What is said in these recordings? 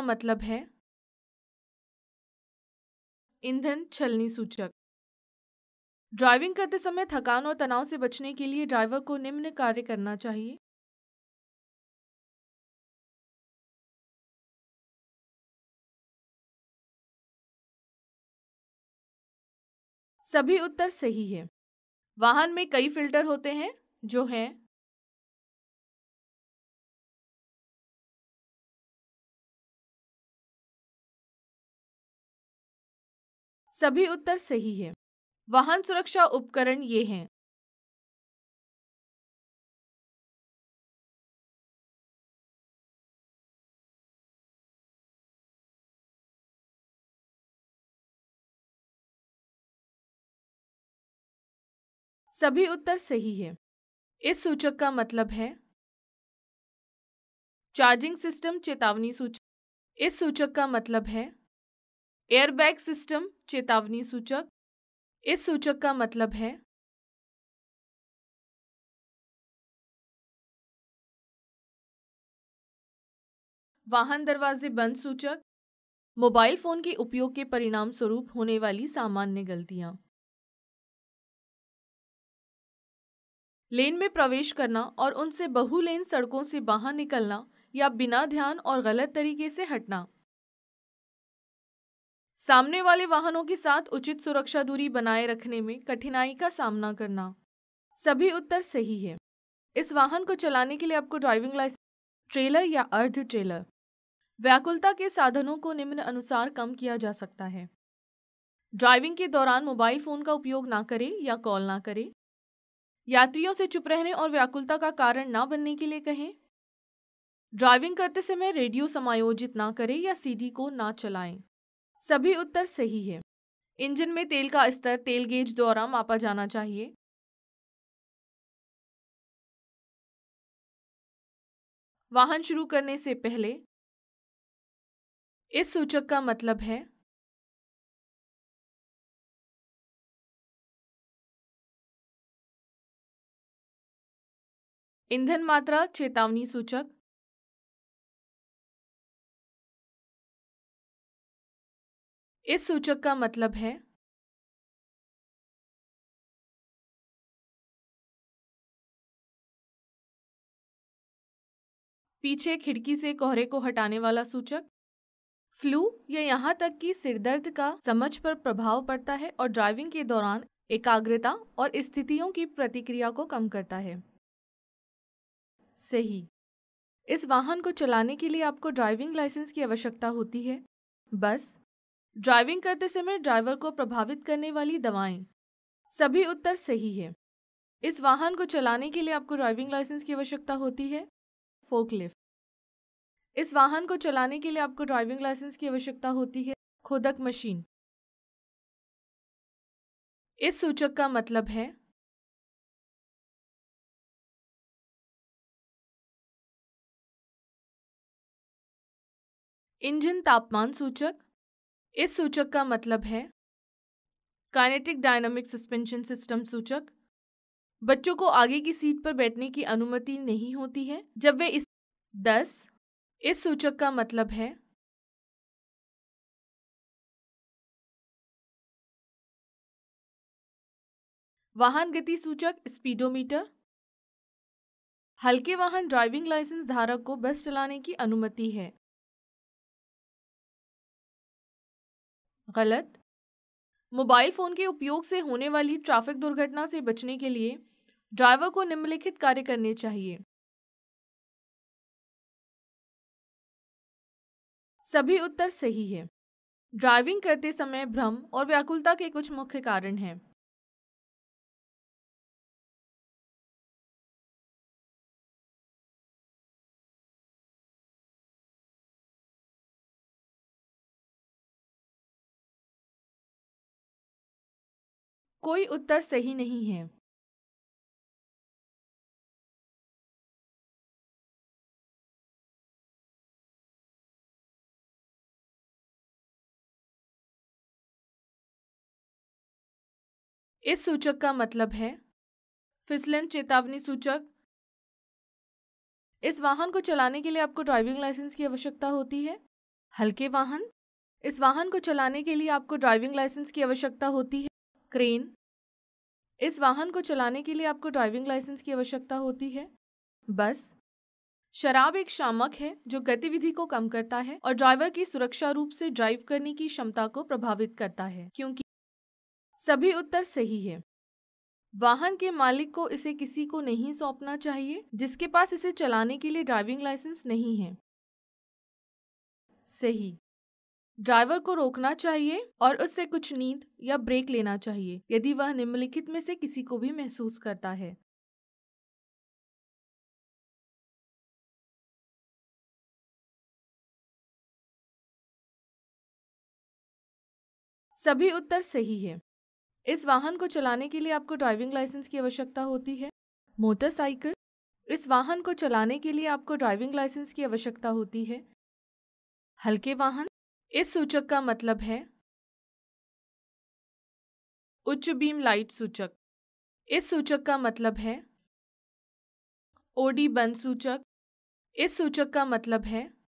का मतलब है ईंधन छलनी सूचक। ड्राइविंग करते समय थकान और तनाव से बचने के लिए ड्राइवर को निम्न कार्य करना चाहिए। सभी उत्तर सही है। वाहन में कई फिल्टर होते हैं जो हैं सभी उत्तर सही है। वाहन सुरक्षा उपकरण ये हैं सभी उत्तर सही है। इस सूचक का मतलब है चार्जिंग सिस्टम चेतावनी सूचक। इस सूचक का मतलब है एयरबैग सिस्टम चेतावनी सूचक। इस सूचक का मतलब है वाहन दरवाजे बंद सूचक। मोबाइल फोन के उपयोग के परिणाम स्वरूप होने वाली सामान्य गलतियां। लेन में प्रवेश करना और उनसे बहुलेन सड़कों से बाहर निकलना या बिना ध्यान और गलत तरीके से हटना। सामने वाले वाहनों के साथ उचित सुरक्षा दूरी बनाए रखने में कठिनाई का सामना करना। सभी उत्तर सही है। इस वाहन को चलाने के लिए आपको ड्राइविंग लाइसेंस ट्रेलर या अर्ध ट्रेलर। व्याकुलता के साधनों को निम्न अनुसार कम किया जा सकता है। ड्राइविंग के दौरान मोबाइल फोन का उपयोग ना करें या कॉल ना करें। यात्रियों से चुप रहने और व्याकुलता का कारण ना बनने के लिए कहें। ड्राइविंग करते समय रेडियो समायोजित ना करें या सीडी को ना चलाएं। सभी उत्तर सही है। इंजन में तेल का स्तर तेल गेज द्वारा मापा जाना चाहिए। वाहन शुरू करने से पहले। इस सूचक का मतलब है ईंधन मात्रा चेतावनी सूचक। इस सूचक का मतलब है पीछे खिड़की से कोहरे को हटाने वाला सूचक। फ्लू या यहाँ तक कि सिरदर्द का समझ पर प्रभाव पड़ता है और ड्राइविंग के दौरान एकाग्रता और स्थितियों की प्रतिक्रिया को कम करता है। सही। इस वाहन को चलाने के लिए आपको ड्राइविंग लाइसेंस की आवश्यकता होती है। बस ड्राइविंग करते समय ड्राइवर को प्रभावित करने वाली दवाएं। सभी उत्तर सही है। इस वाहन को चलाने के लिए आपको ड्राइविंग लाइसेंस की आवश्यकता होती है। फोकलिफ्ट। इस वाहन को चलाने के लिए आपको ड्राइविंग लाइसेंस की आवश्यकता होती है। खोदक मशीन। इस सूचक का मतलब है इंजन तापमान सूचक। इस सूचक का मतलब है काइनेटिक डायनामिक सस्पेंशन सिस्टम सूचक। बच्चों को आगे की सीट पर बैठने की अनुमति नहीं होती है जब वे इस 10। इस सूचक का मतलब है वाहन गति सूचक स्पीडोमीटर। हल्के वाहन ड्राइविंग लाइसेंस धारक को बस चलाने की अनुमति है। गलत। मोबाइल फोन के उपयोग से होने वाली ट्रैफिक दुर्घटना से बचने के लिए ड्राइवर को निम्नलिखित कार्य करने चाहिए। सभी उत्तर सही है। ड्राइविंग करते समय भ्रम और व्याकुलता के कुछ मुख्य कारण हैं। कोई उत्तर सही नहीं है। इस सूचक का मतलब है फिसलन चेतावनी सूचक। इस वाहन को चलाने के लिए आपको ड्राइविंग लाइसेंस की आवश्यकता होती है। हल्के वाहन, इस वाहन को चलाने के लिए आपको ड्राइविंग लाइसेंस की आवश्यकता होती है। क्रेन, इस वाहन को चलाने के लिए आपको ड्राइविंग लाइसेंस की आवश्यकता होती है। बस, शराब एक शामक है जो गतिविधि को कम करता है और ड्राइवर की सुरक्षा रूप से ड्राइव करने की क्षमता को प्रभावित करता है। क्योंकि सभी उत्तर सही है। वाहन के मालिक को इसे किसी को नहीं सौंपना चाहिए जिसके पास इसे चलाने के लिए ड्राइविंग लाइसेंस नहीं है। सही, ड्राइवर को रोकना चाहिए और उससे कुछ नींद या ब्रेक लेना चाहिए यदि वह निम्नलिखित में से किसी को भी महसूस करता है। सभी उत्तर सही है। इस वाहन को चलाने के लिए आपको ड्राइविंग लाइसेंस की आवश्यकता होती है। मोटरसाइकिल, इस वाहन को चलाने के लिए आपको ड्राइविंग लाइसेंस की आवश्यकता होती है। हल्के वाहन, इस सूचक का मतलब है उच्च बीम लाइट सूचक। इस सूचक का मतलब है ओडी बंद सूचक। इस सूचक का मतलब है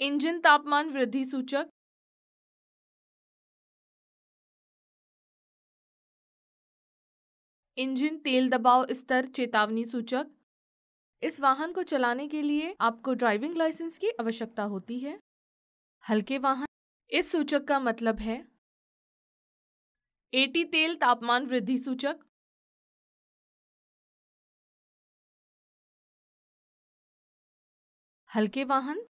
इंजन तापमान वृद्धि सूचक। इंजन तेल दबाव स्तर चेतावनी सूचक। इस वाहन को चलाने के लिए आपको ड्राइविंग लाइसेंस की आवश्यकता होती है। हल्के वाहन, इस सूचक का मतलब है एटी तेल तापमान वृद्धि सूचक। हल्के वाहन,